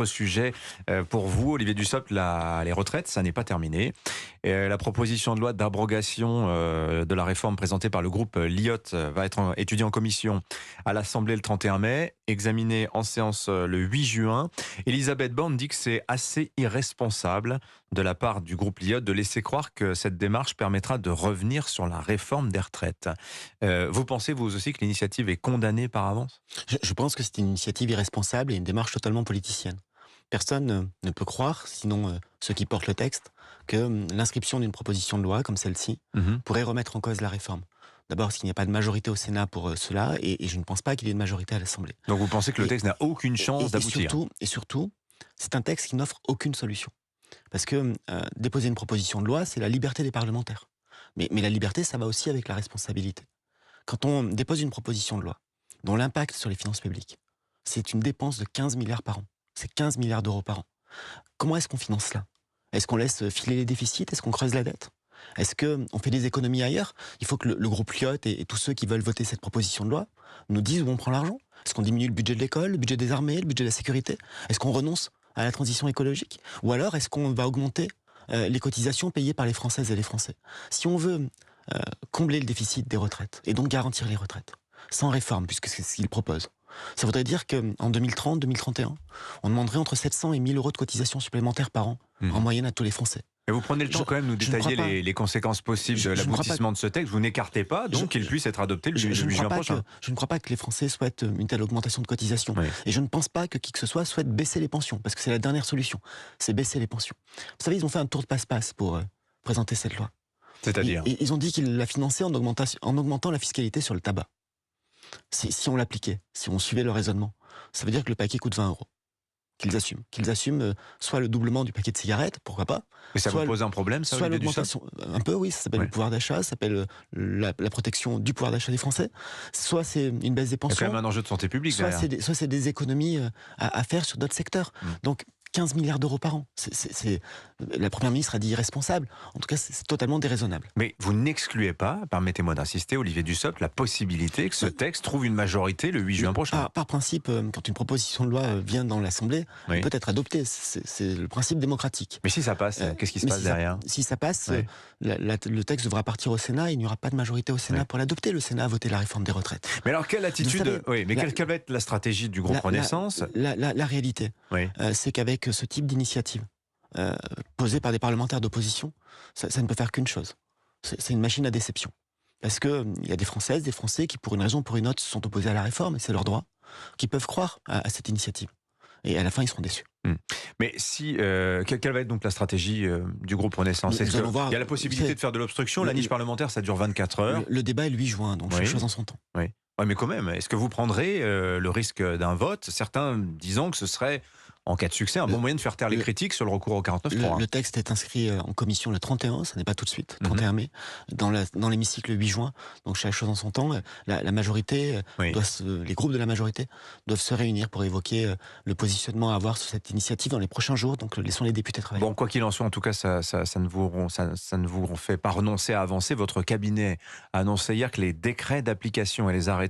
Sujet pour vous, Olivier Dussopt, les retraites, ça n'est pas terminé. La proposition de loi d'abrogation de la réforme présentée par le groupe LIOT va être étudiée en commission à l'Assemblée le 31 mai, examinée en séance le 8 juin. Elisabeth Borne dit que c'est assez irresponsable de la part du groupe LIOT de laisser croire que cette démarche permettra de revenir sur la réforme des retraites. Vous pensez, vous aussi, que l'initiative est condamnée par avance ? Je pense que c'est une initiative irresponsable et une démarche totalement politicienne. Personne ne peut croire, sinon ceux qui portent le texte, que l'inscription d'une proposition de loi comme celle-ci pourrait remettre en cause la réforme. D'abord, parce qu'il n'y a pas de majorité au Sénat pour cela, et je ne pense pas qu'il y ait de majorité à l'Assemblée. Donc vous pensez que le texte n'a aucune chance d'aboutir ? Et surtout, c'est un texte qui n'offre aucune solution. Parce que déposer une proposition de loi, c'est la liberté des parlementaires. Mais la liberté, ça va aussi avec la responsabilité. Quand on dépose une proposition de loi, dont l'impact sur les finances publiques, c'est une dépense de 15 milliards par an. C'est 15 milliards d'euros par an. Comment est-ce qu'on finance cela ? Est-ce qu'on laisse filer les déficits ? Est-ce qu'on creuse la dette ? Est-ce qu'on fait des économies ailleurs ? Il faut que le groupe LIOT et tous ceux qui veulent voter cette proposition de loi nous disent où on prend l'argent. Est-ce qu'on diminue le budget de l'école, le budget des armées, le budget de la sécurité ? Est-ce qu'on renonce à la transition écologique ? Ou alors est-ce qu'on va augmenter les cotisations payées par les Françaises et les Français ? Si on veut combler le déficit des retraites et donc garantir les retraites, sans réforme, puisque c'est ce qu'ils proposent, ça voudrait dire qu'en 2030, 2031, on demanderait entre 700 et 1000 euros de cotisations supplémentaires par an, en moyenne à tous les Français. Et vous prenez le temps quand même de nous détailler les conséquences possibles de l'aboutissement de ce texte. Vous n'écartez pas donc qu'il puisse être adopté le 8 juin prochain. Je ne crois pas que les Français souhaitent une telle augmentation de cotisations. Oui. Et je ne pense pas que qui que ce soit souhaite baisser les pensions, parce que c'est la dernière solution, c'est baisser les pensions. Vous savez, ils ont fait un tour de passe-passe pour présenter cette loi. C'est-à-dire ? Ils ont dit qu'ils la finançaient en augmentant la fiscalité sur le tabac. Si on l'appliquait, si on suivait le raisonnement, ça veut dire que le paquet coûte 20 euros. Qu'ils assument soit le doublement du paquet de cigarettes, pourquoi pas. Mais ça vous pose un problème, ça, soit l'augmentation, un peu, oui, ça s'appelle le pouvoir d'achat, ça s'appelle la protection du pouvoir d'achat des Français. Soit c'est une baisse des pensions. Il y a quand même un enjeu de santé publique derrière. Soit c'est des économies à faire sur d'autres secteurs. Donc 15 milliards d'euros par an. La Première ministre a dit irresponsable. En tout cas, c'est totalement déraisonnable. Mais vous n'excluez pas, permettez-moi d'insister, Olivier Dussopt, la possibilité que ce texte trouve une majorité le 8 juin prochain. Par principe, quand une proposition de loi vient dans l'Assemblée, elle peut être adoptée. C'est le principe démocratique. Mais si ça passe, qu'est-ce qui se passe derrière ? Si ça passe, le texte devra partir au Sénat. Il n'y aura pas de majorité au Sénat pour l'adopter. Le Sénat a voté la réforme des retraites. Mais alors, quelle attitude quelle va être la stratégie du groupe Renaissance ? La réalité, c'est qu'avec ce type d'initiative posée par des parlementaires d'opposition, ça ne peut faire qu'une chose. C'est une machine à déception. Parce qu'il y a des Françaises, des Français qui, pour une raison ou pour une autre, se sont opposés à la réforme, et c'est leur droit, qui peuvent croire à cette initiative. Et à la fin, ils seront déçus. Mais quelle va être donc la stratégie du groupe Renaissance ? Il y a la possibilité de faire de l'obstruction. La niche parlementaire, ça dure 24 heures. Le débat est le 8 juin, donc chaque chose en son temps. Oui, mais quand même, est-ce que vous prendrez le risque d'un vote ? Certains disant que ce serait, en cas de succès, un bon moyen de faire taire les critiques sur le recours au 49.3. Le texte est inscrit en commission le 31, ça n'est pas tout de suite, 31 mai, dans l'hémicycle le 8 juin, donc chaque chose en son temps. La majorité, les groupes de la majorité doivent se réunir pour évoquer le positionnement à avoir sur cette initiative dans les prochains jours, donc laissons les députés travailler. Bon, quoi qu'il en soit, en tout cas, ça ne vous fait pas renoncer à avancer. Votre cabinet a annoncé hier que les décrets d'application et les arrêtés